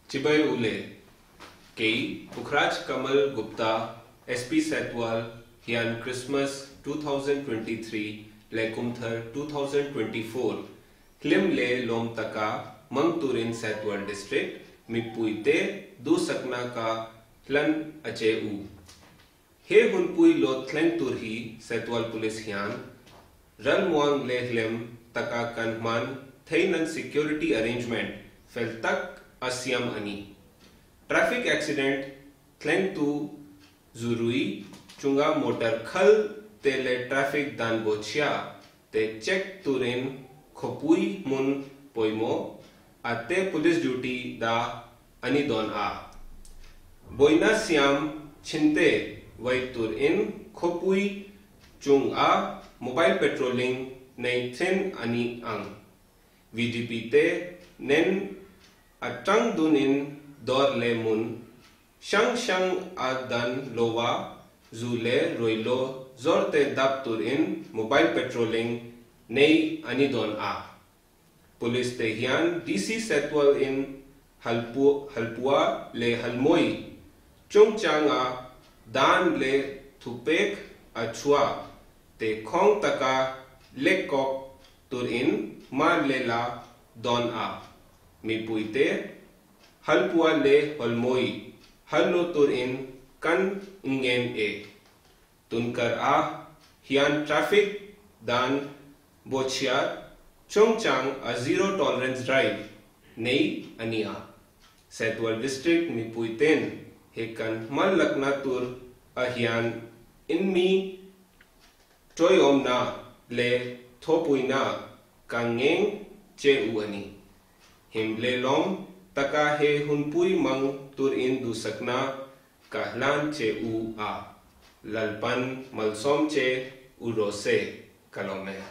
चिबय उले केई पुखराज कमल Gupta SP सेतवाल हियान Christmas 2023 ले कुमथर 2024 क्लिम ले लोम तका मंगतुरिन सेतवाल डिस्ट्रिक्ट मिपुइते दु सकना का लन अचेउ हे हुनपुई लो थ्लेंग तुरही सेतवाल पुलिस हियान रल मुआंग ले ह्लेम तका कनमान थेनन सिक्योरिटी अरेंजमेंट फेल तक असियम अनि ट्रैफिक एक्सीडेंट थ्लेंग तु जुरुई चुंगा मोटर खल तेले ट्रैफिक दान बोचिया ते चेक तुरिन खोपुई मुन पोइमो आते पुलिस ड्यूटी दा अनि दोन आ बोइना सियाम छिंते वै तुर इन खोपुई चुंग आ मोबाइल पेट्रोलिंग नहीं थिन अनि अंग VDP ते नेन अटंग दुन इन दौर ले मुन शंग शंग आदन लोवा जुले रोइलो जोरते दाप तुर इन मोबाइल पेट्रोलिंग नहीं अनि दोन आ पुलिस ते हियान DC सेतवाल इन हल्पुआ ले हलमोई चुंग चांगा दान ले थुपेक अछुआ ते खोंग तका लेकोक तुर इन मार लेला दोन आ मिपुइते हलपुआ ले हलमोई हल्लो तुर इन कन इंगेन ए तुनकर आ हियान ट्रैफिक दान बोचिया चोंगचांग a zero tolerance drive नहीं अनिया सेतवाल डिस्ट्रिक्ट मिपुइतेन हेकन मल लकना तुर अहियान इनमी टोयोमना ले थोपुइना कांगेंग चे उअनी हिमले लोम तका हे हुनपुई मंग तुर इन दुसकना कहलान चे उ आ ललपन मलसोम चे उरोसे कलोमेया